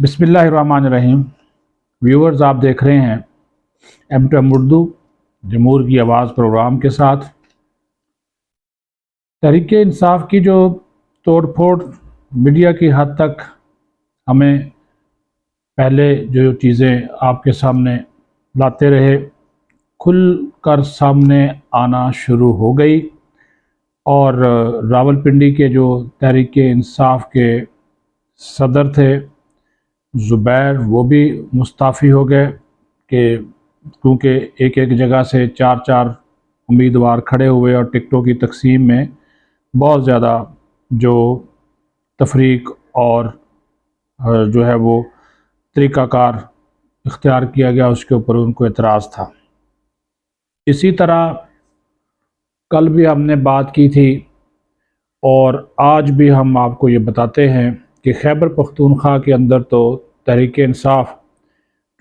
बिस्मिल्लाहिर्रहमानिर्रहीम। व्यूअर्स, आप देख रहे हैं एम उर्दू जमहूर की आवाज़ प्रोग्राम के साथ। तहरीक इंसाफ की जो तोड़ फोड़ मीडिया की हद तक हमें पहले जो चीज़ें आपके सामने लाते रहे खुल कर सामने आना शुरू हो गई, और रावलपिंडी के जो तहरीक इंसाफ के सदर थे ज़ुबैर, वो भी मुस्ताफ़ी हो गए कि क्योंकि एक एक जगह से चार चार उम्मीदवार खड़े हुए और टिकटों की तकसीम में बहुत ज़्यादा जो तफरीक और जो है वो तरीक़ाकार इख्तियार किया गया, उसके ऊपर उनको एतराज़ था। इसी तरह कल भी हमने बात की थी और आज भी हम आपको ये बताते हैं कि खैबर पख्तूनख्वा के अंदर तो तहरीक इंसाफ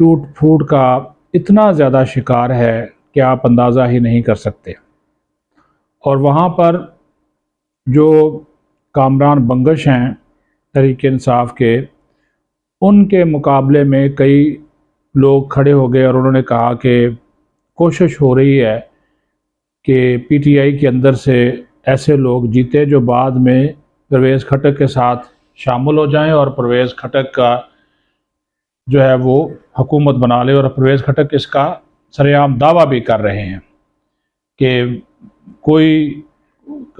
टूट फूट का इतना ज़्यादा शिकार है कि आप अंदाज़ा ही नहीं कर सकते। और वहाँ पर जो कामरान बंगश हैं तहरीक इंसाफ के, उनके मुकाबले में कई लोग खड़े हो गए और उन्होंने कहा कि कोशिश हो रही है कि पीटीआई के अंदर से ऐसे लोग जीते जो बाद में परवेज़ खटक के साथ शामिल हो जाएं और परवेज़ खटक का जो है वो हुकूमत बना ले। और परवेज़ खटक इसका सरेआम दावा भी कर रहे हैं कि कोई,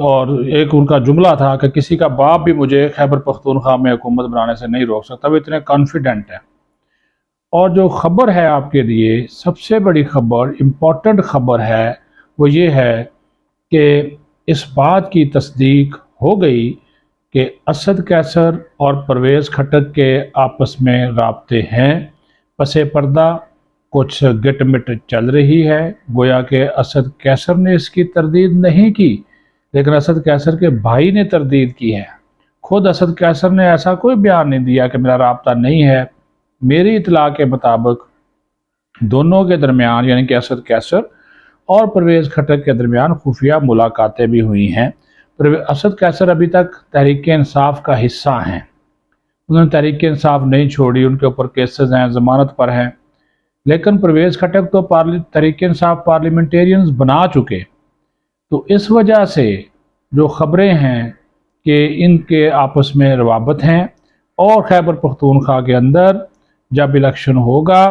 और एक उनका जुमला था कि किसी का बाप भी मुझे खैबर पख्तूनख्वा में हुकूमत बनाने से नहीं रोक सकता, वो इतने कॉन्फिडेंट है। और जो ख़बर है आपके लिए सबसे बड़ी ख़बर, इम्पॉर्टेंट ख़बर है, वो ये है कि इस बात की तस्दीक हो गई कि असद कैसर और परवेज़ खटक के आपस में राब्ते हैं। पसे पर्दा कुछ गिटमिट चल रही है। गोया कि असद कैसर ने इसकी तरदीद नहीं की, लेकिन असद कैसर के भाई ने तरदीद की है। खुद असद कैसर ने ऐसा कोई बयान नहीं दिया कि मेरा राब्ता नहीं है। मेरी इतला के मुताबिक दोनों के दरमियान, यानी कि असद कैसर और परवेज़ खटक के दरमियान खुफिया मुलाकातें भी हुई हैं। असद कैसर अभी तक तहरीक इंसाफ का हिस्सा हैं, उन्होंने तहरीक इंसाफ नहीं छोड़ी, उनके ऊपर केसेस हैं, ज़मानत पर हैं। लेकिन परवेज़ खटक तो तहरीक इंसाफ पार्लियामेंटेरियंस बना चुके। तो इस वजह से जो ख़बरें हैं कि इनके आपस में रवाबत हैं, और खैबर पख्तूनख्वा के अंदर जब इलेक्शन होगा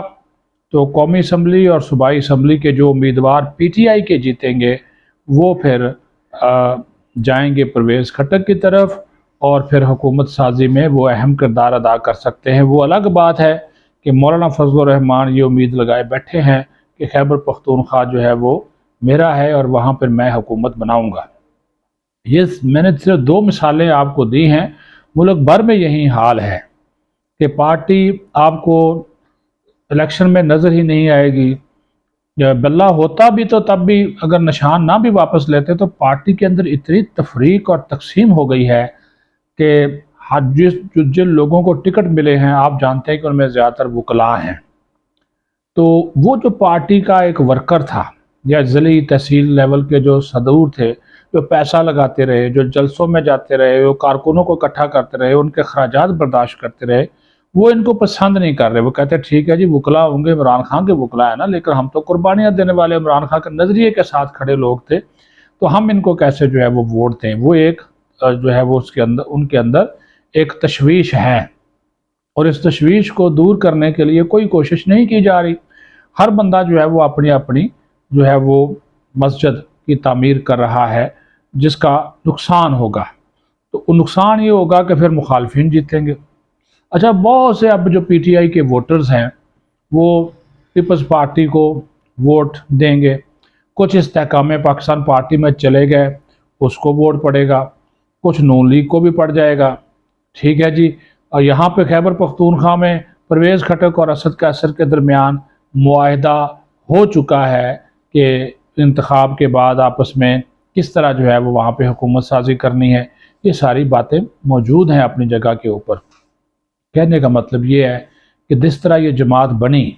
तो कौमी असम्बली और सूबाई असम्बली के जो उम्मीदवार पीटीआई के जीतेंगे वो फिर जाएंगे परवेज़ खटक की तरफ, और फिर हुकूमत साजी में वो अहम किरदार अदा कर सकते हैं। वो अलग बात है कि मौलाना फजल रहमान ये उम्मीद लगाए बैठे हैं कि खैबर पख्तूनख्वा जो है वो मेरा है और वहाँ पर मैं हुकूमत बनाऊँगा। ये मैंने सिर्फ दो मिसालें आपको दी हैं, मुल्क भर में यही हाल है कि पार्टी आपको इलेक्शन में नज़र ही नहीं आएगी। बल्ला होता भी तो तब भी अगर निशान ना भी वापस लेते तो पार्टी के अंदर इतनी तफरीक और तकसीम हो गई है कि जिन लोगों को टिकट मिले हैं, आप जानते हैं कि उनमें ज़्यादातर वकला हैं। तो वो जो पार्टी का एक वर्कर था या ज़िली तहसील लेवल के जो सदूर थे, जो पैसा लगाते रहे, जो जलसों में जाते रहे, वो कारकुनों को इकट्ठा करते रहे, उनके खराजात बर्दाश्त करते रहे, वो इनको पसंद नहीं कर रहे। वो कहते हैं ठीक है जी, वकला होंगे, इमरान खान के वकला है ना, लेकिन हम तो कुर्बानियाँ देने वाले इमरान खान के नज़रिए के साथ खड़े लोग थे, तो हम इनको कैसे जो है वो वोट दें। वो एक जो है वो उसके अंदर, उनके अंदर एक तशवीश है, और इस तशवीश को दूर करने के लिए कोई कोशिश नहीं की जा रही। हर बंदा जो है वो अपनी अपनी जो है वो मस्जिद की तामीर कर रहा है, जिसका नुकसान होगा। तो नुकसान ये होगा कि फिर मुखालफिन जीतेंगे। अच्छा, बहुत से अब जो पीटीआई के वोटर्स हैं वो पीपल्स पार्टी को वोट देंगे, कुछ इस्तेहकाम पाकिस्तान पार्टी में चले गए, उसको वोट पड़ेगा, कुछ नून लीग को भी पड़ जाएगा। ठीक है जी। और यहाँ पे खैबर पख्तूनख्वा में परवेज़ खटक और असद कैसर के दरमियान मुआहदा हो चुका है कि इंतखाब के बाद आपस में किस तरह जो है वो वहाँ पे हुकूमत साजी करनी है। ये सारी बातें मौजूद हैं अपनी जगह के ऊपर। कहने का मतलब ये है कि जिस तरह ये जमात बनी,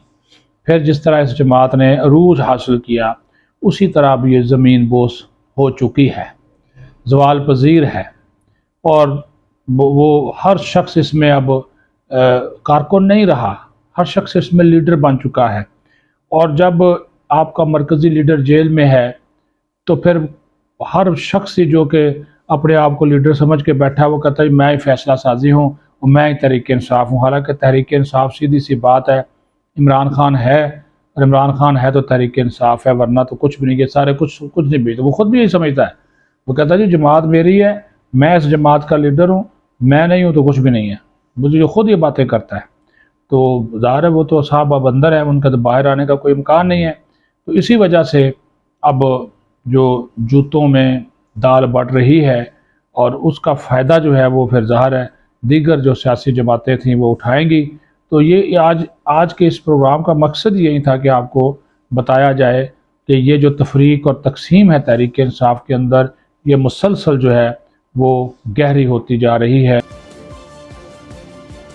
फिर जिस तरह इस जमात ने अरूज हासिल किया, उसी तरह अब ये ज़मीन बोस हो चुकी है, ज़वाल पजीर है, और वो हर शख्स इसमें अब کارکن نہیں رہا، ہر شخص اس میں لیڈر بن چکا ہے، اور جب آپ کا مرکزی لیڈر جیل میں ہے تو پھر ہر شخص ہی جو کہ اپنے آپ کو لیڈر سمجھ کے بیٹھا وہ کہتا ہے میں ہی فیصلہ سازی ہوں اور میں ہی تحریک انصاف ہوں، حالانکہ تحریک انصاف سیدھی سی بات ہے، عمران خان ہے، اور عمران خان ہے تو تحریک انصاف ہے، ورنہ تو کچھ بھی نہیں، یہ سارے کچھ نہیں بھی، وہ خود بھی یہی سمجھتا ہے، وہ کہتا ہے جی جماعت میری ہے، میں اس جماعت کا لیڈر ہوں، میں نہیں ہوں تو کچھ بھی نہیں ہے، مجھے جو خود یہ باتیں کرتا ہے، تو ظاہر ہے وہ تو صاحب اب اندر ہے، ان کا تو باہر آنے کا کوئی امکان نہیں ہے، تو اسی وجہ سے اب جو جوتوں میں دال بڑھ رہی ہے اور اس کا فائدہ جو ہے وہ پھر ظاہر ہے دیگر جو سیاسی جماعتیں تھیں وہ اٹھائیں گی، تو یہ آج کے اس پروگرام کا مقصد یہی تھا کہ آپ کو بتایا جائے کہ یہ جو تفریق اور تقسیم ہے تحریک انصاف کے اندر، یہ مسلسل جو ہے وہ گہری ہوتی جا رہی ہے۔